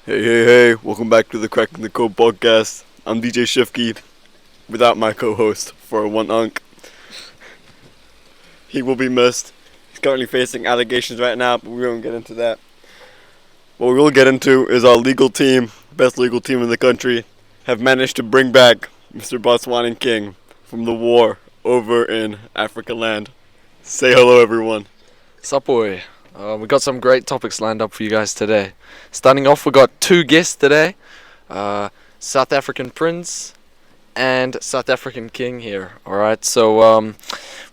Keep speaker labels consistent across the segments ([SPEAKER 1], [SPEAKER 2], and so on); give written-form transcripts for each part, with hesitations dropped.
[SPEAKER 1] Hey, welcome back to the Cracking the Code podcast. I'm DJ Shifky, without my co-host, for one unk. He will be missed. He's currently facing allegations right now, but we won't get into that. What we will get into is our legal team, best legal team in the country, have managed to bring back Mr. Botswanan King from the war over in Africa land. Say hello, everyone.
[SPEAKER 2] Sup, boy. We got some great topics lined up for you guys today. Starting off, we got two guests today. South African Prince and South African King here. Alright, so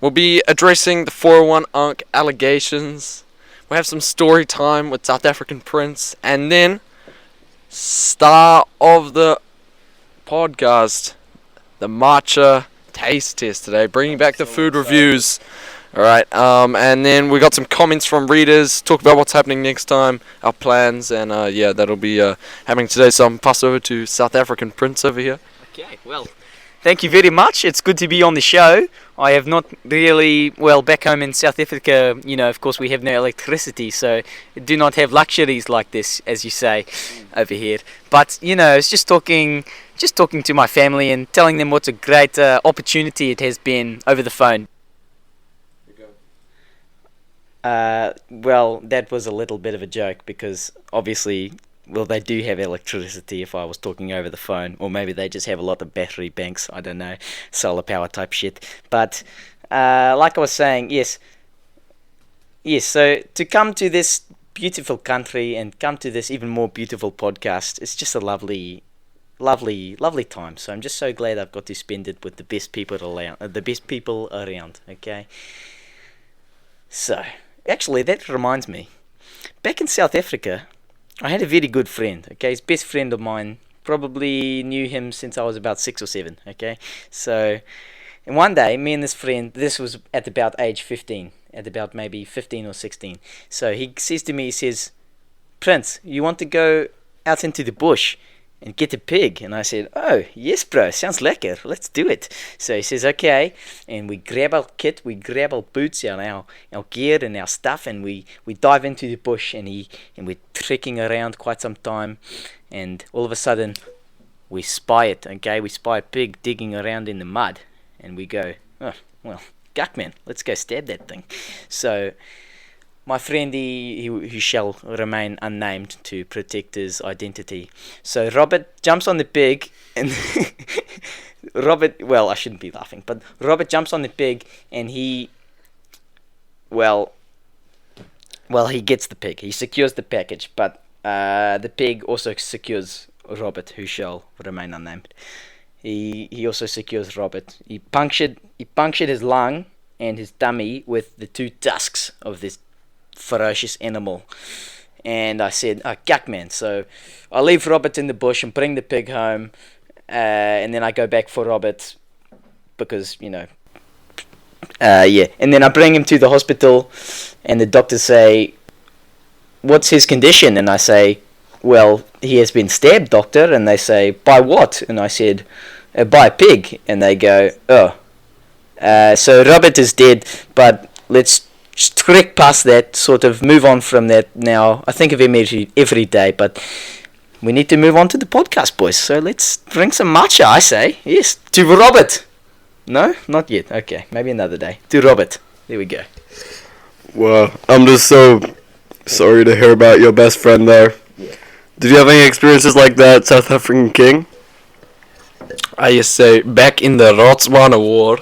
[SPEAKER 2] we'll be addressing the 401 Unk allegations. We'll have some story time with South African Prince. And then, star of the podcast, the matcha taste test today. Bringing back the food reviews. Alright, and then we got some comments from readers, talk about what's happening next time, our plans, and that'll be happening today. So I'm pass over to South African Prince over here.
[SPEAKER 3] Okay, well, thank you very much. It's good to be on the show. I have not really, back home in South Africa, of course we have no electricity, so do not have luxuries like this, as you say, over here. But, it's just talking to my family and telling them what a great opportunity it has been over the phone. That was a little bit of a joke because obviously, they do have electricity if I was talking over the phone, or maybe they just have a lot of battery banks, I don't know, solar power type shit. But, like I was saying, yes, so to come to this beautiful country and come to this even more beautiful podcast, it's just a lovely time. So I'm just so glad I've got to spend it with the best people around, okay? So, actually, that reminds me. Back in South Africa, I had a very good friend, okay? His best friend of mine, probably knew him since I was about 6 or 7, okay? So, and one day, me and this friend, this was at about age 15, at about maybe 15 or 16. So he says to me, he says, "Prince, you want to go out into the bush and get a pig?" And I said, "Oh, yes, bro, sounds lekker, let's do it." So he says, okay, and we grab our kit, we grab our boots, our gear and our stuff, and we dive into the bush, and we're trekking around quite some time, and all of a sudden, we spy it, okay, we spy a pig digging around in the mud, and we go, "Oh, well, guck man, let's go stab that thing." So my friend, he shall remain unnamed to protect his identity. So Robert jumps on the pig, and I shouldn't be laughing, but Robert jumps on the pig, and he gets the pig. He secures the package, but the pig also secures Robert, who shall remain unnamed. He also secures Robert. He punctured his lung and his tummy with the 2 tusks of this ferocious animal. And I said, "Oh, guck man." So I leave Robert in the bush and bring the pig home, and then I go back for Robert because and then I bring him to the hospital, and the doctors say, "What's his condition?" And I say, "Well, he has been stabbed, doctor." And they say, "By what?" And I said, "By a pig." And they go, "Oh, so Robert is dead, but let's trek past that, sort of move on from that now. I think of him every day, but we need to move on to the podcast, boys. So let's drink some matcha, I say. Yes, to Robert. No, not yet. Okay, maybe another day. To Robert. There we go.
[SPEAKER 1] Well, I'm just so sorry to hear about your best friend there.
[SPEAKER 3] Yeah.
[SPEAKER 1] Did you have any experiences like that, South African King?
[SPEAKER 2] I just say, back in the Botswana war,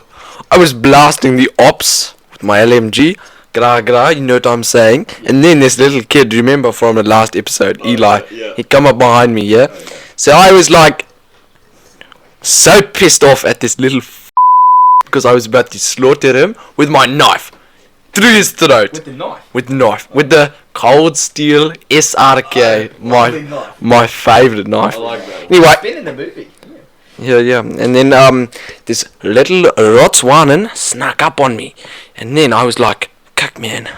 [SPEAKER 2] I was blasting the ops with my LMG. Gra, you know what I'm saying? And then this little kid, remember from the last episode, Eli, he'd come up behind me, yeah? So I was like, so pissed off at this little because I was about to slaughter him with my knife. Through his throat.
[SPEAKER 3] With the knife?
[SPEAKER 2] With the knife. With the cold steel SRK, my favourite knife.
[SPEAKER 1] I like that.
[SPEAKER 2] Anyway.
[SPEAKER 3] It's been in the movie.
[SPEAKER 2] Yeah. And then this little Botswanan snuck up on me. And then I was like, "Cuck man,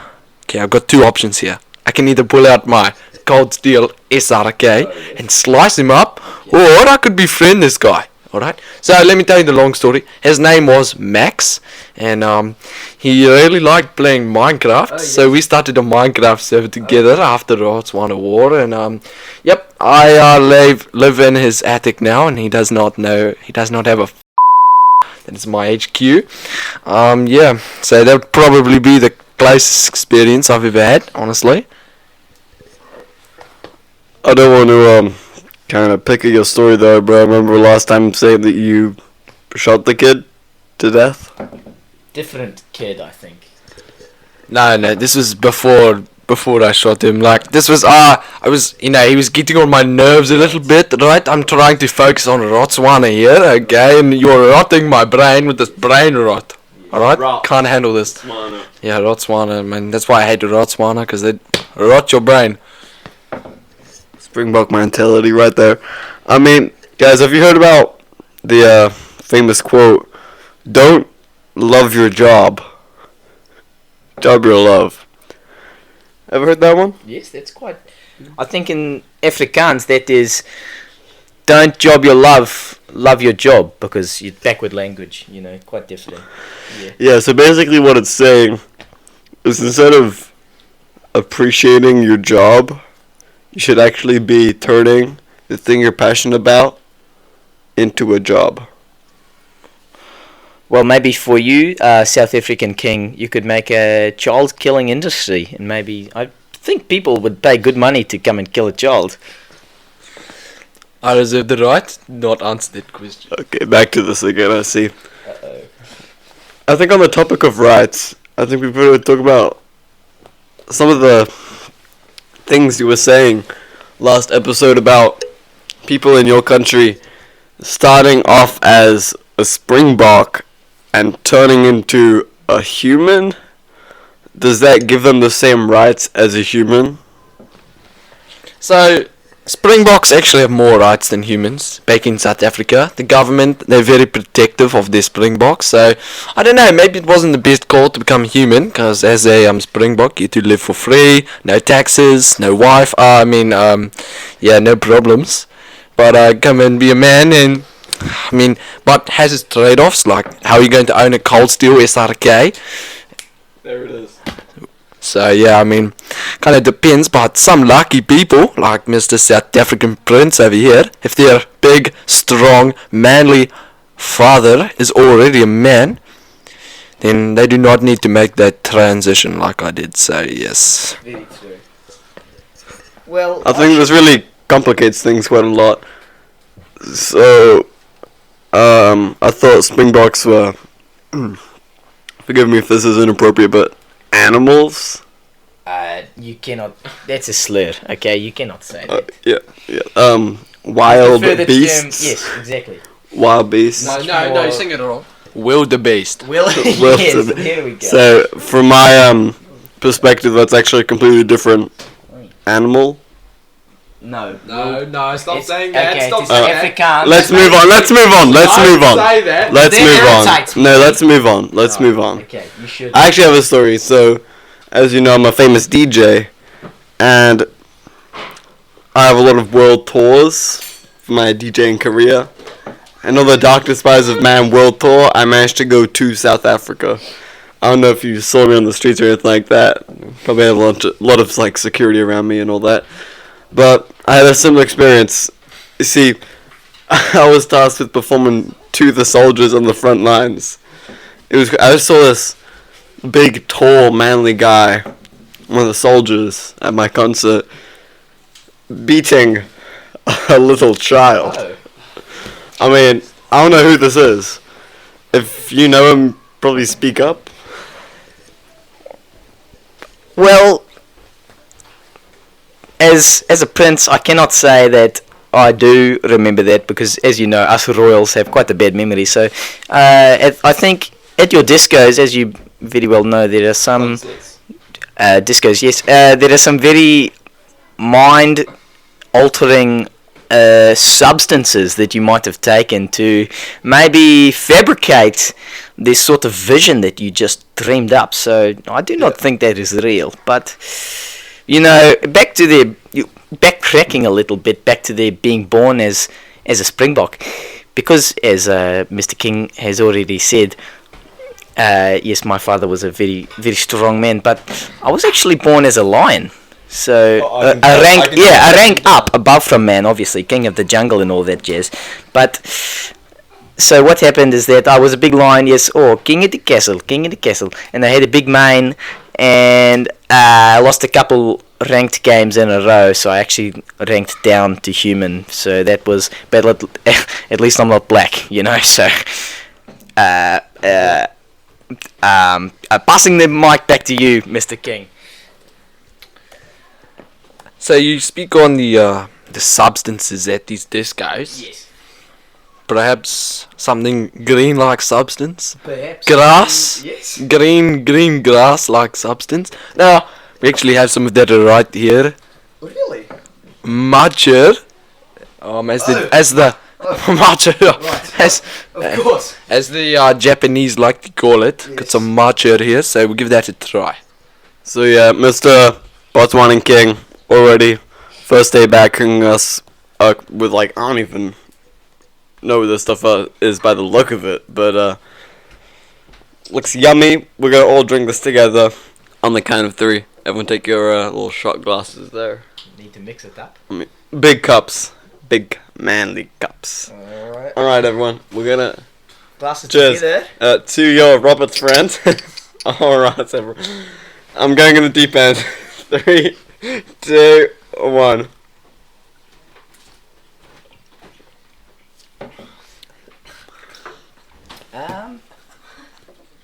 [SPEAKER 2] okay, I've got 2 options here. I can either pull out my cold steel SRK and slice him up, or I could befriend this guy." Alright, so let me tell you the long story. His name was Max, and he really liked playing Minecraft, so we started a Minecraft server together after the Botswana war, and yep, I live in his attic now, and he does not know. He does not have a. That is my HQ. Yeah. So that would probably be the closest experience I've ever had, honestly.
[SPEAKER 1] I don't want to kind of pick at your story though, bro. I remember last time saying that you shot the kid to death.
[SPEAKER 3] Different kid, I think.
[SPEAKER 2] No, this was before I shot him. Like, this was I was, he was getting on my nerves a little bit, right? I'm trying to focus on Rotswana here, okay? And you're rotting my brain with this brain rot. Alright? Can't handle this. Yeah, Rotswana, man. That's why I hate Rotswana, because they rot your brain.
[SPEAKER 1] Springbok mentality right there. I mean, guys, have you heard about the famous quote, "Don't love your job, job your love"? Ever heard that one?
[SPEAKER 3] Yes, that's quite. I think in Afrikaans that is, don't job your love, love your job, because it's backward language, quite different. Yeah.
[SPEAKER 1] Yeah, so basically what it's saying is instead of appreciating your job, you should actually be turning the thing you're passionate about into a job.
[SPEAKER 3] Well, maybe for you, South African King, you could make a child killing industry, and maybe I think people would pay good money to come and kill a child.
[SPEAKER 2] I reserve the right to not answer that question.
[SPEAKER 1] Okay, back to this again, I see.
[SPEAKER 3] Uh-oh.
[SPEAKER 1] I think on the topic of rights, I think we better talk about some of the things you were saying last episode about people in your country starting off as a Springbok and turning into a human. Does that give them the same rights as a human?
[SPEAKER 2] So, Springboks actually have more rights than humans back in South Africa. The government, they're very protective of their Springboks. So, I don't know, maybe it wasn't the best call to become human, because as a Springbok, you to live for free, no taxes, no wife, no problems. But come and be a man, and but has its trade-offs, like how are you going to own a cold steel SRK?
[SPEAKER 1] There it is.
[SPEAKER 2] So yeah, kind of depends, but some lucky people, like Mr. South African Prince over here, if their big, strong, manly father is already a man, then they do not need to make that transition like I did, so yes.
[SPEAKER 3] Very true. Well,
[SPEAKER 1] I think this really complicates things quite a lot. So, I thought Springboks were, forgive me if this is inappropriate, but animals?
[SPEAKER 3] You cannot. That's a slur. Okay, you cannot say that.
[SPEAKER 1] Wild
[SPEAKER 3] Prefer the
[SPEAKER 1] beasts?
[SPEAKER 3] term- yes, exactly.
[SPEAKER 1] Wild beasts?
[SPEAKER 3] No, you're singing
[SPEAKER 2] it wrong. Wildebeest.
[SPEAKER 3] Well,
[SPEAKER 1] Well,
[SPEAKER 3] yes, there we go.
[SPEAKER 1] So, from my perspective, that's actually a completely different animal.
[SPEAKER 3] No,
[SPEAKER 2] stop
[SPEAKER 3] It's- okay, it's Afrikaans.
[SPEAKER 1] Let's move on. Let's move on. Let's move on.
[SPEAKER 2] that.
[SPEAKER 1] Let's
[SPEAKER 3] That
[SPEAKER 1] move
[SPEAKER 3] irritates
[SPEAKER 1] on.
[SPEAKER 3] me.
[SPEAKER 1] No, let's move on. Let's move on.
[SPEAKER 3] Okay, you should.
[SPEAKER 1] I actually have a story. So, as you know, I'm a famous DJ, and I have a lot of world tours for my DJing career. And on the Dark Despise of Man World Tour, I managed to go to South Africa. I don't know if you saw me on the streets or anything like that. Probably had a lot of like security around me and all that. But I had a similar experience. You see, I was tasked with performing to the soldiers on the front lines. I just saw this big, tall, manly guy, one of the soldiers at my concert, beating a little child.
[SPEAKER 3] Oh.
[SPEAKER 1] I don't know who this is. If you know him, probably speak up.
[SPEAKER 3] Well, as a prince, I cannot say that I do remember that, because, as you know, us royals have quite a bad memory. So, I think at your discos, as you very well know, there are some discos. Yes, there are some very mind-altering substances that you might have taken to maybe fabricate this sort of vision that you just dreamed up. So I do not think that is real. But backtracking a little bit, back to their being born as a Springbok, because as Mr. King has already said, yes, my father was a very, very strong man, but I was actually born as a lion. So
[SPEAKER 1] Oh, I can
[SPEAKER 3] a
[SPEAKER 1] tell- I
[SPEAKER 3] rank,
[SPEAKER 1] can
[SPEAKER 3] yeah,
[SPEAKER 1] tell.
[SPEAKER 3] a rank up above from man, obviously, king of the jungle and all that jazz. But so what happened is that I was a big lion, yes, king of the castle, and I had a big mane, and I lost a couple ranked games in a row, so I actually ranked down to human. So that was, but at least I'm not black, you know. So uh, uh, passing the mic back to you, Mr. King.
[SPEAKER 2] So you speak on the substances at these discos.
[SPEAKER 3] Yes.
[SPEAKER 2] Perhaps something green-like substance.
[SPEAKER 3] Perhaps.
[SPEAKER 2] Grass.
[SPEAKER 3] Yes.
[SPEAKER 2] Green grass-like substance. Now we actually have some of that right here.
[SPEAKER 3] Really?
[SPEAKER 2] Matcha. As the matcha.
[SPEAKER 3] Right.
[SPEAKER 2] As
[SPEAKER 3] Of course.
[SPEAKER 2] as the Japanese like to call it. Got
[SPEAKER 3] Yes.
[SPEAKER 2] some matcha here, so we'll give that a try.
[SPEAKER 1] So yeah, Mr. Botswana King already first day backing us with like I don't even know what this stuff is by the look of it, but looks yummy. We're gonna all drink this together on the count of 3. Everyone take your little shot glasses there.
[SPEAKER 3] Need to mix it up.
[SPEAKER 1] Big cups, big manly cups.
[SPEAKER 3] Alright.
[SPEAKER 1] All right, everyone, we're gonna
[SPEAKER 3] Glasses
[SPEAKER 1] cheers
[SPEAKER 3] together.
[SPEAKER 1] to your Robert's friend. All right, everyone. I'm going in the deep end. 3, 2, 1.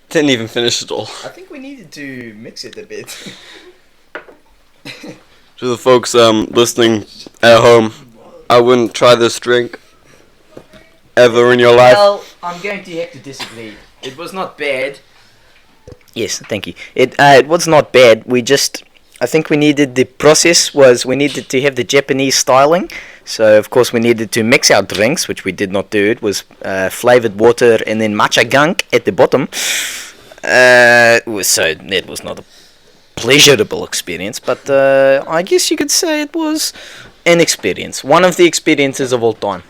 [SPEAKER 1] Didn't even finish it all.
[SPEAKER 3] I think we needed to mix it a bit.
[SPEAKER 1] To the folks listening at home, I wouldn't try this drink ever in your life.
[SPEAKER 3] Well, I'm going to have to disagree. It was not bad. Yes, thank you. It was not bad. I think we needed we needed to have the Japanese styling. So of course we needed to mix our drinks, which we did not do. It was flavored water and then matcha gunk at the bottom. So it was not a pleasurable experience, but I guess you could say it was an experience. One of the experiences of all time.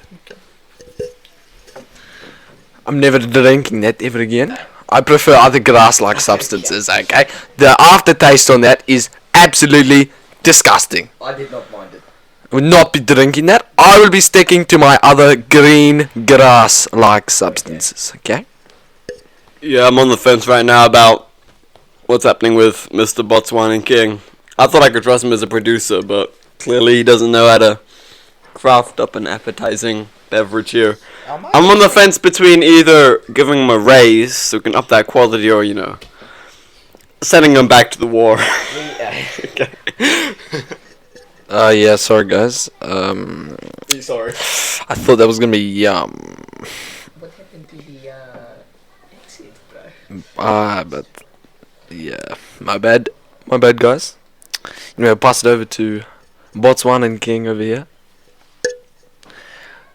[SPEAKER 2] I'm never drinking that ever again. I prefer other grass-like substances, okay? The aftertaste on that is absolutely disgusting.
[SPEAKER 3] I did not mind it.
[SPEAKER 2] I will not be drinking that. I will be sticking to my other green grass-like substances, okay?
[SPEAKER 1] Yeah, I'm on the fence right now about what's happening with Mr. Botswana King. I thought I could trust him as a producer, but clearly he doesn't know how to craft up an appetizing beverage here. I'm on the fence between either giving him a raise so we can up that quality or, sending him back to the war. Okay.
[SPEAKER 2] Yeah, sorry guys.
[SPEAKER 1] Sorry.
[SPEAKER 2] I thought that was gonna be yum.
[SPEAKER 3] What happened to the exit, bro?
[SPEAKER 2] But yeah, my bad guys. Pass it over to Botswana and King over here.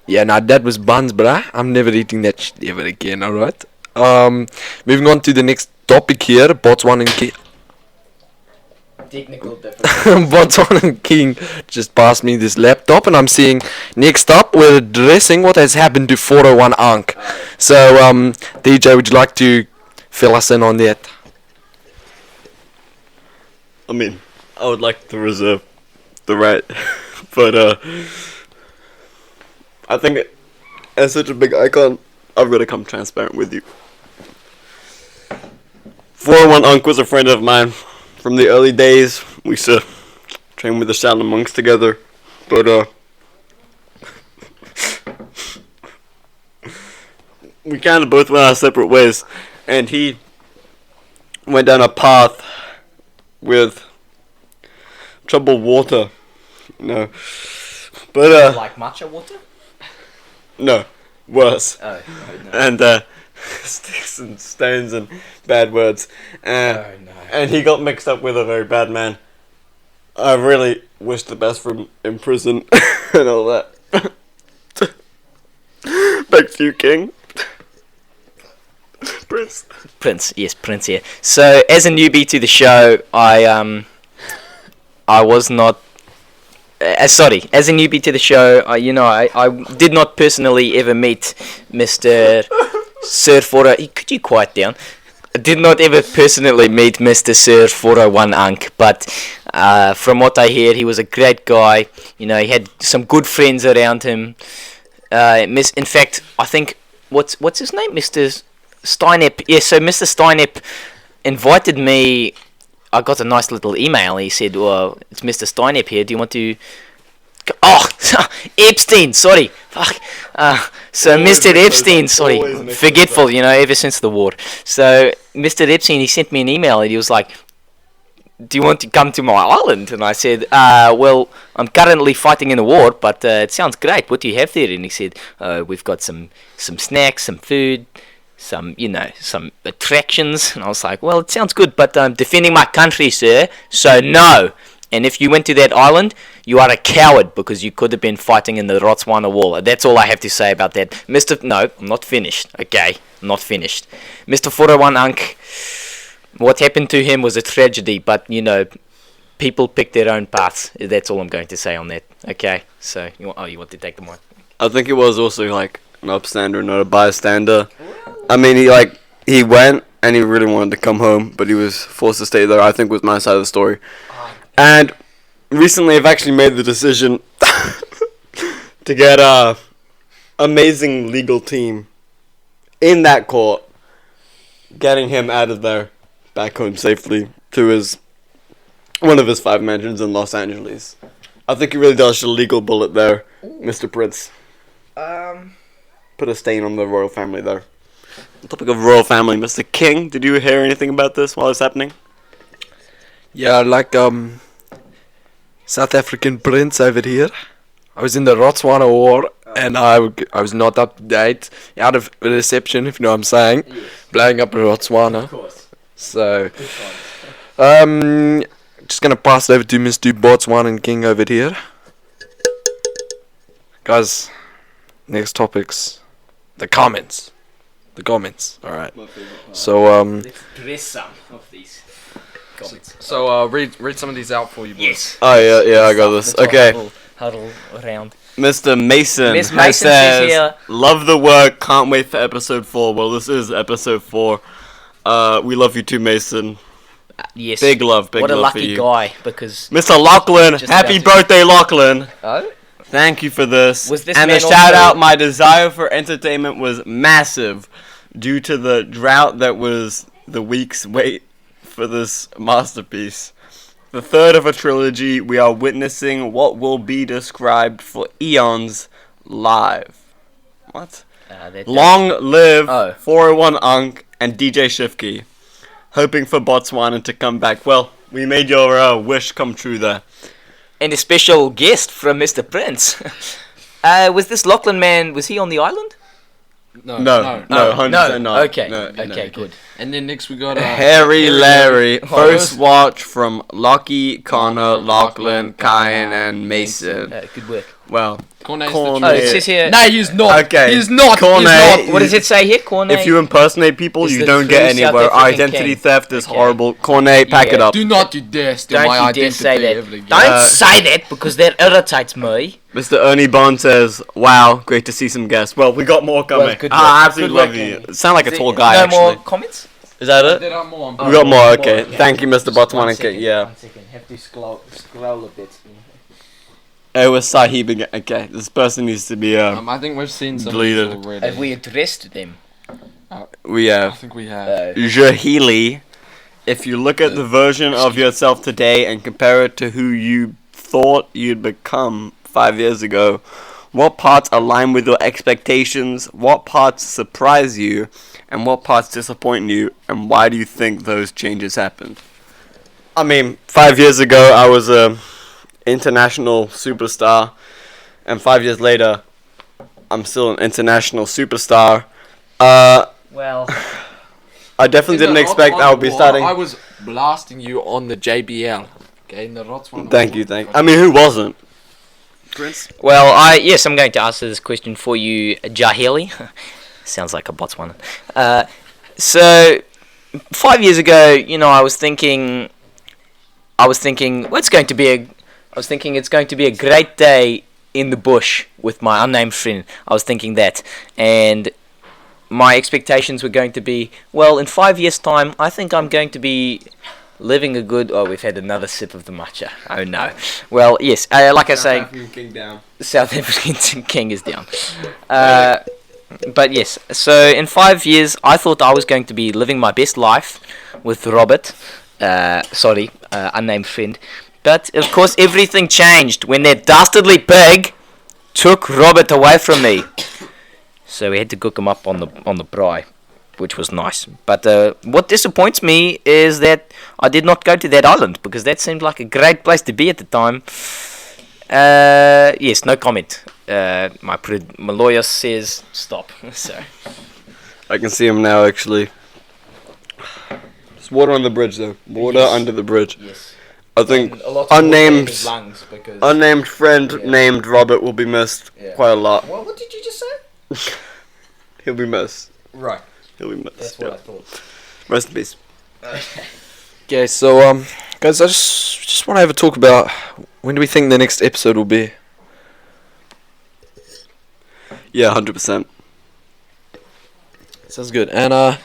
[SPEAKER 2] Yeah, now that was buns, bruh. I'm never eating that shit ever again, alright? Moving on to the next topic here, Botswana and King.
[SPEAKER 3] Technical difference.
[SPEAKER 2] Botswana and King just passed me this laptop, and I'm seeing next up we're addressing what has happened to 401 Ankh. So, DJ, would you like to fill us in on that?
[SPEAKER 1] I mean, I would like to reserve the right, but I think as such a big icon, I've got to come transparent with you. 401 Unk was a friend of mine from the early days. We used to train with the Shaolin monks together, but we kind of both went our separate ways, and he went down a path with troubled water, but
[SPEAKER 3] Like matcha water?
[SPEAKER 1] no, worse.
[SPEAKER 3] Oh, no.
[SPEAKER 1] And sticks and stones and bad words.
[SPEAKER 3] No.
[SPEAKER 1] And he got mixed up with a very bad man. I really wish the best for him in prison and all that. Back to you, King. Prince.
[SPEAKER 3] Prince, yeah. So, as a newbie to the show, I was not. Sorry, as a newbie to the show, I did not personally ever meet Mr. Sir Fora. Could you quiet down? did not ever personally meet Mr. Sir 401 Unk, but from what I hear, he was a great guy. You know, he had some good friends around him. In fact, I think what's his name, Mr. Steinep. Yeah, so Mr. Steinep invited me. I got a nice little email. He said, "Well, it's Mr. Steinep here. Do you want to?" Oh, Epstein. Sorry, fuck. So
[SPEAKER 1] Always
[SPEAKER 3] Mr.
[SPEAKER 1] mix
[SPEAKER 3] Epstein.
[SPEAKER 1] those up.
[SPEAKER 3] Sorry,
[SPEAKER 1] Always mix those
[SPEAKER 3] forgetful.
[SPEAKER 1] up.
[SPEAKER 3] You know, ever since the war. So Mr. Epstein, he sent me an email and he was like, "Do you want to come to my island?" And I said, "Well, I'm currently fighting in a war, but it sounds great. What do you have there?" And he said, "We've got some snacks, some food, some attractions." And I was like, "Well, it sounds good, but I'm defending my country, sir, so no. And if you went to that island, you are a coward because you could have been fighting in the Rotswana Wall." That's all I have to say about that. No, I'm not finished. Okay, I'm not finished. Mr. 401 Unk, what happened to him was a tragedy, but, you know, people pick their own paths. That's all I'm going to say on that. Okay, so, you want to take the mic?
[SPEAKER 1] I think it was also like an upstander, not a bystander. I mean, he went and he really wanted to come home, but he was forced to stay there. I think was my side of the story. And recently, I've actually made the decision to get a amazing legal team in that court, getting him out of there, back home safely to one of his 5 mansions in Los Angeles. I think he really dodged a legal bullet there, Mr. Prince. Put a stain on the royal family there. On the topic of royal family, Mr. King, did you hear anything about this while it's happening?
[SPEAKER 2] Yeah, like South African prince over here. I was in the Rotswana War, and I was not up to date, out of reception, if you know what I'm saying, blowing up Rotswana.
[SPEAKER 3] Of course.
[SPEAKER 2] So, just gonna pass it over to Mr. Botswana King over here. Guys, next topics, the comments. Alright. So,
[SPEAKER 3] Let's dress some of these comments.
[SPEAKER 2] so read some of these out for you, boys.
[SPEAKER 3] Yes.
[SPEAKER 1] Oh, yeah, I got this.
[SPEAKER 3] Let's
[SPEAKER 1] Okay.
[SPEAKER 3] Huddle around.
[SPEAKER 1] Mr. Mason,
[SPEAKER 3] Miss Mason says here-
[SPEAKER 1] love the work, can't wait for episode 4. Well, this is episode 4. We love you too, Mason.
[SPEAKER 3] Yes.
[SPEAKER 1] Big love
[SPEAKER 3] What a
[SPEAKER 1] for
[SPEAKER 3] lucky
[SPEAKER 1] you.
[SPEAKER 3] guy, because...
[SPEAKER 1] Mr. Lachlan,
[SPEAKER 3] Just
[SPEAKER 1] happy
[SPEAKER 3] about
[SPEAKER 1] birthday, Lachlan.
[SPEAKER 3] Oh?
[SPEAKER 1] Thank you for this.
[SPEAKER 3] Was this
[SPEAKER 1] and the
[SPEAKER 3] man
[SPEAKER 1] shout
[SPEAKER 3] also-
[SPEAKER 1] out, my desire for entertainment was massive due to the drought that was the week's wait for this masterpiece. The third of a trilogy, we are witnessing what will be described for eons live. What? Long live
[SPEAKER 3] Oh.
[SPEAKER 1] 401 Unk and DJ Shifky. Hoping for Botswana to come back. Well, we made your wish come true there.
[SPEAKER 3] And a special guest from Mr. Prince. Was this Lachlan man, was he on the island?
[SPEAKER 1] No, 100% not.
[SPEAKER 3] Okay,
[SPEAKER 1] No,
[SPEAKER 3] okay, good.
[SPEAKER 2] And then next we got
[SPEAKER 1] Harry Larry.
[SPEAKER 3] Oh,
[SPEAKER 1] First watch from Lockie, Connor, Lachlan, Kyan, and Mason.
[SPEAKER 3] Good work.
[SPEAKER 1] Well,
[SPEAKER 2] Cornet's
[SPEAKER 1] Cornet.
[SPEAKER 3] Oh, it says here...
[SPEAKER 2] No, he's not.
[SPEAKER 1] Okay.
[SPEAKER 2] He's not.
[SPEAKER 1] Cornet.
[SPEAKER 2] He's not.
[SPEAKER 3] What does it say here, Cornet?
[SPEAKER 1] if you impersonate people,
[SPEAKER 3] Is
[SPEAKER 1] you
[SPEAKER 3] the
[SPEAKER 1] don't get
[SPEAKER 3] true South
[SPEAKER 1] anywhere.
[SPEAKER 3] African
[SPEAKER 1] Identity
[SPEAKER 3] king.
[SPEAKER 1] theft is
[SPEAKER 3] Okay.
[SPEAKER 1] horrible. Cornet, pack
[SPEAKER 3] Yeah.
[SPEAKER 1] it up.
[SPEAKER 2] Do not you dare steal
[SPEAKER 3] Don't
[SPEAKER 2] my
[SPEAKER 3] you
[SPEAKER 2] identity
[SPEAKER 3] dare say that.
[SPEAKER 2] ever again.
[SPEAKER 3] Don't say that, because that irritates me.
[SPEAKER 1] Mr. Ernie Bond says, "Wow, great to see some guests." Well, we got more coming.
[SPEAKER 3] Well, good
[SPEAKER 1] I
[SPEAKER 3] work.
[SPEAKER 1] absolutely
[SPEAKER 3] Good
[SPEAKER 1] love
[SPEAKER 3] work.
[SPEAKER 1] you. Sound like a
[SPEAKER 3] Is
[SPEAKER 1] tall
[SPEAKER 3] it-
[SPEAKER 1] guy,
[SPEAKER 3] no
[SPEAKER 1] actually.
[SPEAKER 3] more comments?
[SPEAKER 1] Is that it?
[SPEAKER 2] There are more.
[SPEAKER 1] We got more. Okay.
[SPEAKER 3] okay.
[SPEAKER 1] Thank you, Mr.
[SPEAKER 3] One
[SPEAKER 1] Botswana.
[SPEAKER 3] second,
[SPEAKER 1] Yeah.
[SPEAKER 3] 1 second. Have to scroll a bit.
[SPEAKER 1] It was Sahib again. Okay, this person needs to be
[SPEAKER 2] I think we've seen some
[SPEAKER 1] Deleted.
[SPEAKER 2] of these already.
[SPEAKER 3] Have we addressed them?
[SPEAKER 1] we
[SPEAKER 2] I
[SPEAKER 1] have
[SPEAKER 2] think we have.
[SPEAKER 1] Jahili. If you look at the version of yourself today and compare it to who you thought you'd become 5 years ago, what parts align with your expectations? What parts surprise you? And what parts disappoint you? And why do you think those changes happened? I mean, 5 years ago I was a international superstar, and 5 years later I'm still an international superstar.
[SPEAKER 3] Well,
[SPEAKER 1] I definitely didn't expect I would be starting.
[SPEAKER 2] I was blasting you on the JBL. Okay, in the Rotswana.
[SPEAKER 1] Thank you. I mean, who wasn't? Prince?
[SPEAKER 3] well, I'm going to answer this question for you, Jahili. Sounds like a Botswana. So 5 years ago, you know, I was thinking, well, it's going to be a great day in the bush with my unnamed friend. I was thinking that, and my expectations were going to be, well, in 5 years' time, I think I'm going to be living a good. Oh, we've had another sip of the matcha. Oh no. Well, yes. Like I say,
[SPEAKER 1] African king down.
[SPEAKER 3] South African king is down. But yes. So in 5 years, I thought I was going to be living my best life with Robert. Unnamed friend. But of course, everything changed when that dastardly pig took Robert away from me. So we had to cook him up on the braai, which was nice. But what disappoints me is that I did not go to that island, because that seemed like a great place to be at the time. Yes, no comment. My lawyer says stop. So
[SPEAKER 1] I can see him now, actually. There's water on the bridge, though. Water under the bridge.
[SPEAKER 3] yes.
[SPEAKER 1] I think unnamed friend named Robert will be missed quite a lot.
[SPEAKER 3] What did you just say?
[SPEAKER 1] He'll be missed.
[SPEAKER 3] Right.
[SPEAKER 1] He'll be missed.
[SPEAKER 3] That's what I thought.
[SPEAKER 1] Rest in peace.
[SPEAKER 2] Okay, so guys, I just want to have a talk about when do we think the next episode will be?
[SPEAKER 1] Yeah, 100%.
[SPEAKER 2] Sounds good. And I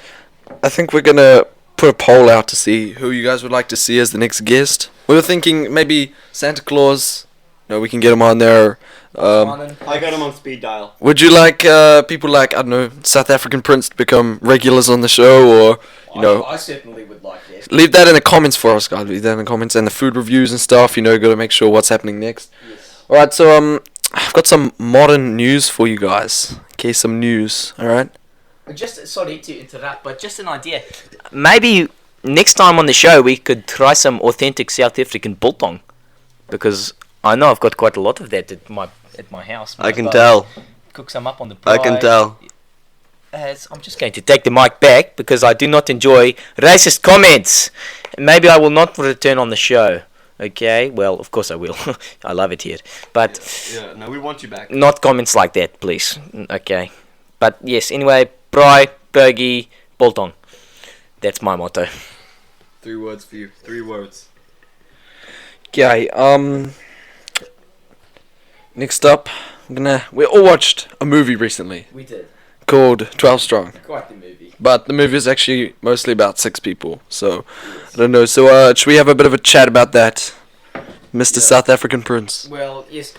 [SPEAKER 2] think we're gonna put a poll out to see who you guys would like to see as the next guest. We were thinking maybe Santa Claus. No, we can get him on there.
[SPEAKER 1] I got him on speed dial.
[SPEAKER 2] Would you like people like, I don't know, South African Prince to become regulars on the show, or
[SPEAKER 3] I certainly would like that.
[SPEAKER 2] leave that in the comments for us, guys. Leave that in the comments, and the food reviews and stuff. Gotta make sure what's happening next.
[SPEAKER 3] Yes.
[SPEAKER 2] All right, so I've got some modern news for you guys. Okay, some news. All right.
[SPEAKER 3] Just sorry to interrupt, but just an idea. Maybe next time on the show we could try some authentic South African biltong, because I know I've got quite a lot of that at my house.
[SPEAKER 1] I can tell.
[SPEAKER 3] Cook some up on the
[SPEAKER 1] I can tell.
[SPEAKER 3] I'm just going to take the mic back because I do not enjoy racist comments. Maybe I will not return on the show. Okay, well, of course I will. I love it here. But
[SPEAKER 1] Yeah, no, we want you back.
[SPEAKER 3] not comments like that, please. Okay. But yes, anyway, braai, burgie, biltong. That's my motto.
[SPEAKER 1] 3 words for you. 3 words.
[SPEAKER 2] Okay. Next up, we all watched a movie recently
[SPEAKER 3] We did.
[SPEAKER 2] called 12 Strong.
[SPEAKER 3] Quite the movie.
[SPEAKER 2] But the movie is actually mostly about 6 people, so I don't know. So should we have a bit of a chat about that, Mr.
[SPEAKER 3] Yeah.
[SPEAKER 2] South African Prince?
[SPEAKER 3] Well, yes.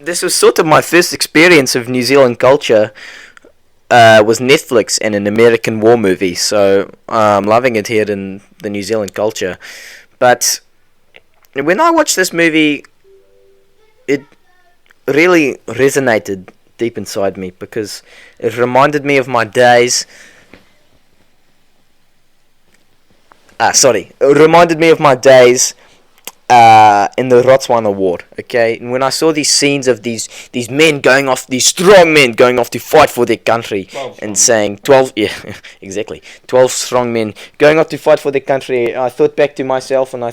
[SPEAKER 3] This was sort of my first experience of New Zealand culture. Was Netflix and an American war movie, so I'm loving it here in the New Zealand culture. But when I watched this movie, it really resonated deep inside me because it reminded me of my days. It reminded me of my days in the Rotswana War. Okay, and when I saw these scenes of these men going off, these strong men going off to fight for their country, and saying 12, yeah, exactly, 12 strong men going off to fight for their country, I thought back to myself, and I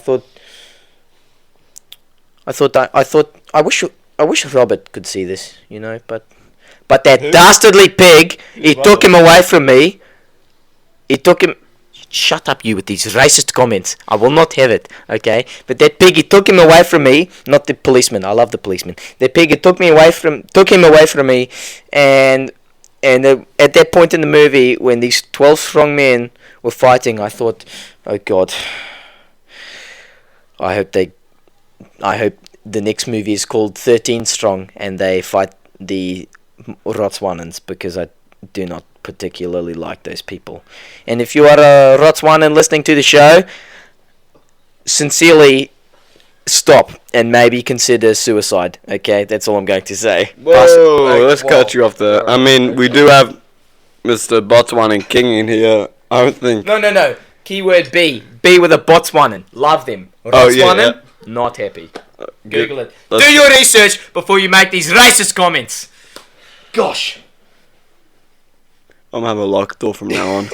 [SPEAKER 3] wish Robert could see this, but that
[SPEAKER 1] Who?
[SPEAKER 3] dastardly pig, he
[SPEAKER 1] Robert?
[SPEAKER 3] took him away from me. He took him. Shut up, you, with these racist comments. I will not have it, okay? But that pig, he took him away from me. Not the policeman. I love the policeman. That pig, he took him away from me, and at that point in the movie, when these 12 strong men were fighting, I thought, oh God, I hope the next movie is called 13 Strong, and they fight the Rotswanans, because I do not particularly like those people. And if you are a Rotswanan listening to the show, sincerely stop and maybe consider suicide. Okay, that's all I'm going to say.
[SPEAKER 1] Whoa, let's cut you off there. I mean, we do have Mr. Botswana King in here. I don't think.
[SPEAKER 3] No. Keyword B. B with a Botswanan. Love them.
[SPEAKER 1] Oh, yeah,
[SPEAKER 3] Rotswanan, not happy. Google it.
[SPEAKER 1] Let's-
[SPEAKER 3] Do your research before you make these racist comments. Gosh.
[SPEAKER 1] I'm gonna have a locked door from now on.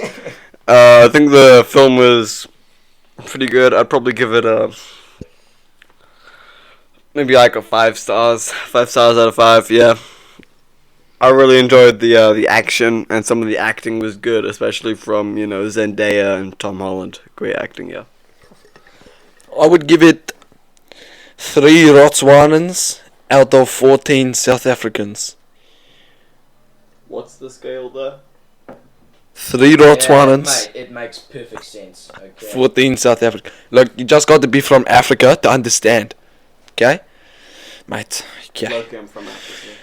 [SPEAKER 1] I think the film was pretty good. I'd probably give it maybe like a 5 stars. 5 stars out of 5. Yeah. I really enjoyed the action, and some of the acting was good, especially from Zendaya and Tom Holland. Great acting, yeah.
[SPEAKER 2] I would give it 3 Rotswanans out of 14 South Africans.
[SPEAKER 1] What's the scale there?
[SPEAKER 2] 3 Botswanans,
[SPEAKER 3] mate, it makes perfect sense. Okay.
[SPEAKER 2] 14 South Africa. Look, you just got to be from Africa to understand. Okay? Mate, yeah.
[SPEAKER 1] Lucky I'm from Africa.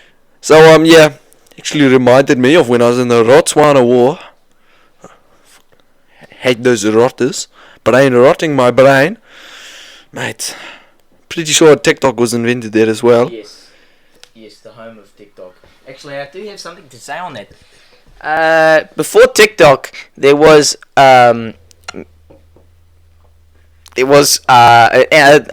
[SPEAKER 2] So, yeah. Actually reminded me of when I was in the Botswana War. Hate those rotters. Brain rotting my brain. Mate, pretty sure TikTok was invented there as well.
[SPEAKER 3] Yes, the home of TikTok. Actually, I do have something to say on that. Before TikTok, there was a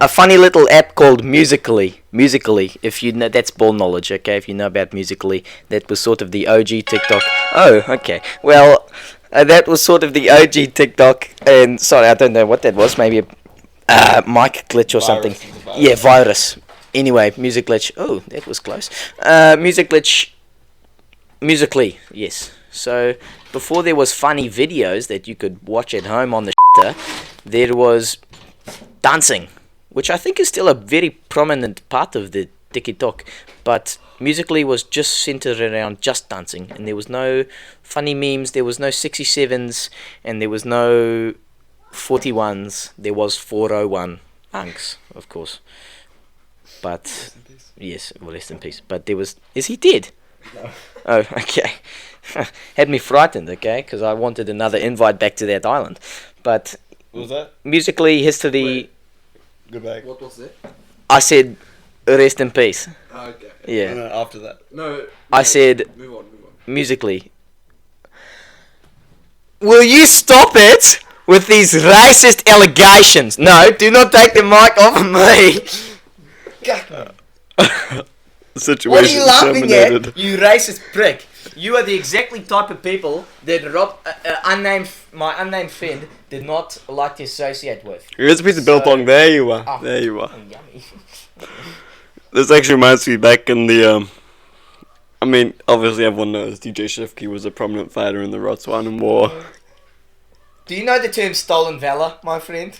[SPEAKER 3] funny little app called Musically. Musically, if you know, that's ball knowledge, okay? If you know about Musically, that was sort of the OG TikTok. Oh, okay. Well, that was sort of the OG TikTok. And sorry, I don't know what that was. Maybe a mic glitch or something. Yeah, virus. Anyway, music glitch. Oh, that was close. Music glitch. Musically, yes. So before there was funny videos that you could watch at home on the shitter, there was dancing, which I think is still a very prominent part of the TikTok. But Musically was just centered around just dancing, and there was no funny memes, there was no 67s, and there was no 41s. There was 401 unks, of course. But yes, well, rest in peace. But there was. Is he dead?
[SPEAKER 1] No.
[SPEAKER 3] Oh, okay. Had me frightened, okay, because I wanted another invite back to that island. But
[SPEAKER 1] What was that?
[SPEAKER 3] Musically, history.
[SPEAKER 2] Wait.
[SPEAKER 1] Goodbye.
[SPEAKER 2] What was that?
[SPEAKER 3] I said, rest in peace.
[SPEAKER 2] Okay.
[SPEAKER 3] Yeah.
[SPEAKER 1] No, after that.
[SPEAKER 2] No.
[SPEAKER 3] I said,
[SPEAKER 2] Move on.
[SPEAKER 3] Musically. Will you stop it with these racist allegations? No, do not take the mic off of me.
[SPEAKER 1] The situation
[SPEAKER 3] What are you laughing
[SPEAKER 1] terminated.
[SPEAKER 3] at, you racist prick? You are the exactly type of people that my unnamed friend did not like to associate with.
[SPEAKER 1] Here's a piece of
[SPEAKER 3] So-
[SPEAKER 1] biltong. There you are.
[SPEAKER 3] Oh.
[SPEAKER 1] There you are.
[SPEAKER 3] Oh, yummy.
[SPEAKER 1] This actually reminds me back in the I mean, obviously everyone knows DJ Shifky was a prominent fighter in the Botswana War.
[SPEAKER 3] Do you know the term stolen valor, my friend?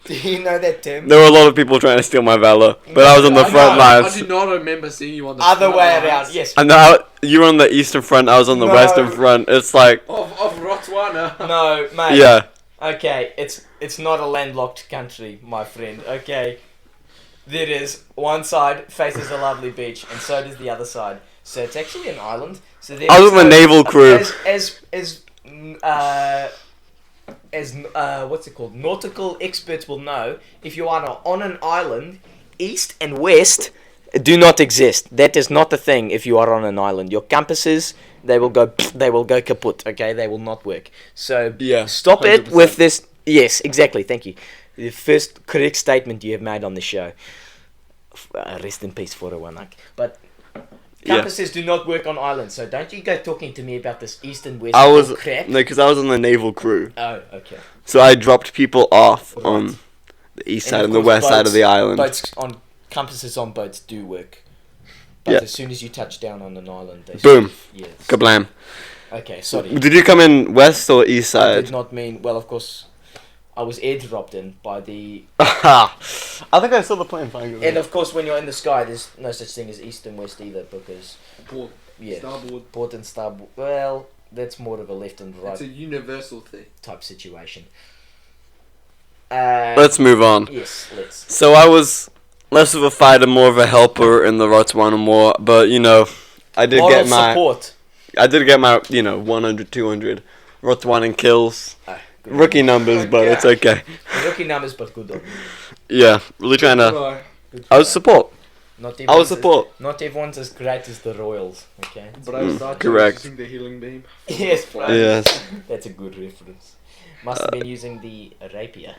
[SPEAKER 3] Do you know that term?
[SPEAKER 1] There were a lot of people trying to steal my valor, but I was on the front
[SPEAKER 2] I
[SPEAKER 1] lines.
[SPEAKER 2] do not remember seeing you on the
[SPEAKER 3] Other
[SPEAKER 2] front
[SPEAKER 3] way
[SPEAKER 2] lines
[SPEAKER 3] around, yes.
[SPEAKER 1] And now you were on the eastern front, I was on the
[SPEAKER 3] No.
[SPEAKER 1] western front. It's like,
[SPEAKER 2] Of Botswana.
[SPEAKER 3] No, mate.
[SPEAKER 1] yeah.
[SPEAKER 3] Okay, it's not a landlocked country, my friend. Okay, there is one side faces a lovely beach, and so does the other side. So it's actually an island. So there
[SPEAKER 1] I was
[SPEAKER 3] is
[SPEAKER 1] with the naval crew.
[SPEAKER 3] As what's it called? Nautical experts will know, if you are on an island, east and west do not exist. That is not a thing. If you are on an island, your compasses they will go kaput. Okay, they will not work. So
[SPEAKER 1] Yeah,
[SPEAKER 3] stop it
[SPEAKER 1] 100%.
[SPEAKER 3] with this. Yes, exactly. Thank you. The first correct statement you have made on the show. Rest in peace, 401. But
[SPEAKER 1] Yeah.
[SPEAKER 3] compasses do not work on islands. So don't you go talking to me about this east and west
[SPEAKER 1] I was,
[SPEAKER 3] crap.
[SPEAKER 1] no, because I was on the naval crew.
[SPEAKER 3] Oh, okay.
[SPEAKER 1] So I dropped people off
[SPEAKER 3] Right.
[SPEAKER 1] on the east
[SPEAKER 3] And
[SPEAKER 1] side
[SPEAKER 3] of
[SPEAKER 1] and the
[SPEAKER 3] course
[SPEAKER 1] west side of the island.
[SPEAKER 3] Boats on compasses on boats do work. But
[SPEAKER 1] Yeah.
[SPEAKER 3] as soon as you touch down on an island, they
[SPEAKER 1] Boom.
[SPEAKER 3] Yes.
[SPEAKER 1] Kablam.
[SPEAKER 3] Okay, sorry.
[SPEAKER 1] Did you come in west or east
[SPEAKER 3] I
[SPEAKER 1] side?
[SPEAKER 3] did not mean. Well, of course, I was airdropped in by the.
[SPEAKER 1] I think I saw the plane flying.
[SPEAKER 3] And of course, when you're in the sky, there's no such thing as east and west either, because
[SPEAKER 2] Port.
[SPEAKER 3] yeah,
[SPEAKER 2] Starboard.
[SPEAKER 3] port and starboard. Well, that's more of a left and right
[SPEAKER 2] It's a universal thing.
[SPEAKER 3] type situation.
[SPEAKER 1] Let's move on.
[SPEAKER 3] Yes, let's.
[SPEAKER 1] So I was less of a fighter, more of a helper in the Botswana War, but you know, I did
[SPEAKER 3] Moral
[SPEAKER 1] get my,
[SPEAKER 3] support.
[SPEAKER 1] 100, 200 Botswanan kills.
[SPEAKER 3] Ah, good.
[SPEAKER 1] Rookie numbers, but it's okay.
[SPEAKER 3] Rookie numbers, but good on you.
[SPEAKER 1] Yeah, really trying to.
[SPEAKER 2] Right.
[SPEAKER 3] Good
[SPEAKER 1] I was support.
[SPEAKER 3] Not
[SPEAKER 1] I was
[SPEAKER 3] everyone's
[SPEAKER 1] support.
[SPEAKER 3] Not everyone's as great as the Royals, okay?
[SPEAKER 2] But I started
[SPEAKER 1] correct.
[SPEAKER 2] using the healing beam.
[SPEAKER 3] Yes, bro.
[SPEAKER 1] Yes.
[SPEAKER 3] That's a good reference. Must have been using the rapier.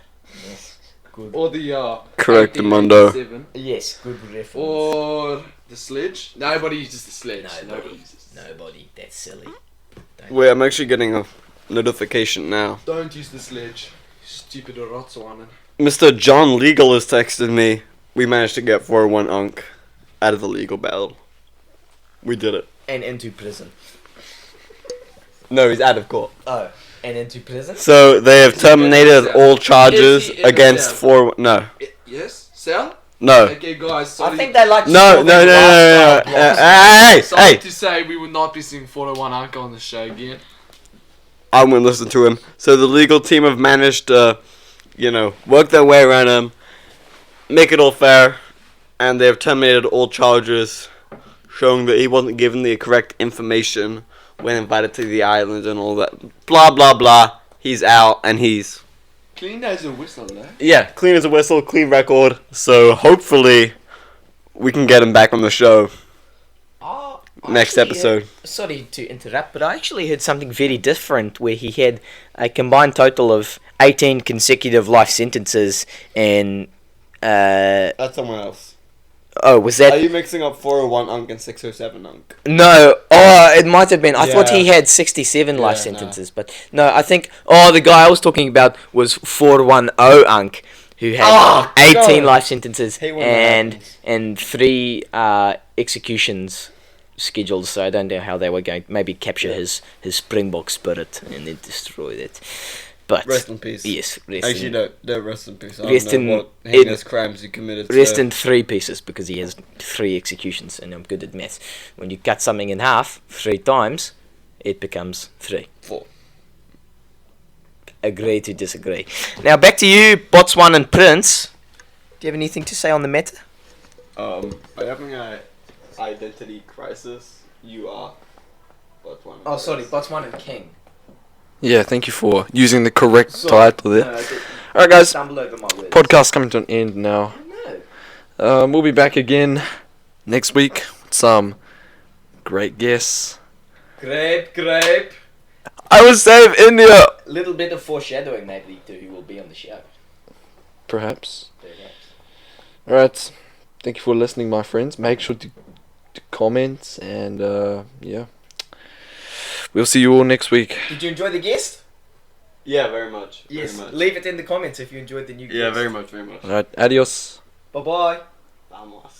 [SPEAKER 3] Yes, good.
[SPEAKER 2] Or the
[SPEAKER 1] Correct, Mondo.
[SPEAKER 2] 1887.
[SPEAKER 3] Yes, good reference.
[SPEAKER 2] Or the sledge. Nobody uses the sledge.
[SPEAKER 3] Nobody.
[SPEAKER 2] uses it.
[SPEAKER 3] Nobody. That's silly.
[SPEAKER 1] Wait, I'm actually getting a notification now.
[SPEAKER 2] Don't use the sledge. You stupid Botswanan.
[SPEAKER 1] Mr. John Legal has texted me. We managed to get 401 Unk out of the legal battle. We did it.
[SPEAKER 3] And into prison.
[SPEAKER 1] No, he's out of court.
[SPEAKER 3] Oh, and into prison?
[SPEAKER 1] So they have terminated all charges
[SPEAKER 2] Is he in a
[SPEAKER 1] against
[SPEAKER 2] cell?
[SPEAKER 1] No.
[SPEAKER 2] Yes? Cell?
[SPEAKER 1] No.
[SPEAKER 2] Okay, guys.
[SPEAKER 3] I think they like to
[SPEAKER 1] No,
[SPEAKER 3] score
[SPEAKER 1] no, no,
[SPEAKER 3] their
[SPEAKER 1] no,
[SPEAKER 3] last
[SPEAKER 1] no,
[SPEAKER 3] five
[SPEAKER 1] no.
[SPEAKER 3] blocks.
[SPEAKER 1] Hey,
[SPEAKER 2] Sorry
[SPEAKER 1] hey!
[SPEAKER 2] to say we will not be seeing 401 Uncle on the show again.
[SPEAKER 1] I'm gonna listen to him. So the legal team have managed to, work their way around him, make it all fair, and they have terminated all charges, showing that he wasn't given the correct information when invited to the island and all that. Blah, blah, blah. He's out, and he's...
[SPEAKER 2] Clean as a whistle, eh?
[SPEAKER 1] Yeah, clean as a whistle, clean record. So hopefully we can get him back on the show next episode.
[SPEAKER 3] Sorry to interrupt, but I actually heard something very different where he had a combined total of 18 consecutive life sentences and...
[SPEAKER 1] That's someone else.
[SPEAKER 3] Oh, was that...
[SPEAKER 1] Are you mixing up 401 Unk and 607 Unk?
[SPEAKER 3] No, it might have been. I thought he
[SPEAKER 1] Yeah.
[SPEAKER 3] had 67 life
[SPEAKER 1] Yeah,
[SPEAKER 3] sentences, but no, I think... the guy I was talking about was 410 Unk, who had 18
[SPEAKER 1] God.
[SPEAKER 3] life sentences
[SPEAKER 1] Hate when that happens.
[SPEAKER 3] and 3 executions scheduled, so I don't know how they were going to maybe capture his Springbok spirit and then destroy that. But
[SPEAKER 1] Rest in peace.
[SPEAKER 3] yes,
[SPEAKER 1] Actually, don't rest in peace. I
[SPEAKER 3] Rest
[SPEAKER 1] don't know
[SPEAKER 3] in-
[SPEAKER 1] what heinous crimes he committed.
[SPEAKER 3] rest
[SPEAKER 1] so-
[SPEAKER 3] in 3 pieces because he has 3 executions, and I'm good at math. When you cut something in half 3 times, it becomes 3.
[SPEAKER 1] 4.
[SPEAKER 3] Agree to disagree. Now back to you, Botswana and Prince. Do you have anything to say on the matter?
[SPEAKER 1] By having an identity crisis, you are Botswana.
[SPEAKER 3] Botswana and King.
[SPEAKER 2] Yeah, thank you for using the correct title there. Alright, guys.
[SPEAKER 3] Stumble over my words.
[SPEAKER 2] Podcast coming to an end now.
[SPEAKER 3] No.
[SPEAKER 2] We'll be back again next week with some great guests.
[SPEAKER 3] Grape.
[SPEAKER 2] I will save India!
[SPEAKER 3] Little bit of foreshadowing maybe to who will be on the show.
[SPEAKER 2] Perhaps. Alright. Thank you for listening, my friends. Make sure to comment and yeah. We'll see you all next week.
[SPEAKER 3] Did you enjoy the guest?
[SPEAKER 1] Yeah, very much.
[SPEAKER 3] Yes.
[SPEAKER 1] Very much.
[SPEAKER 3] Leave it in the comments if you enjoyed the new guest.
[SPEAKER 1] Yeah, very much, very much.
[SPEAKER 2] Alright, adios.
[SPEAKER 3] Bye bye.
[SPEAKER 1] Vamos.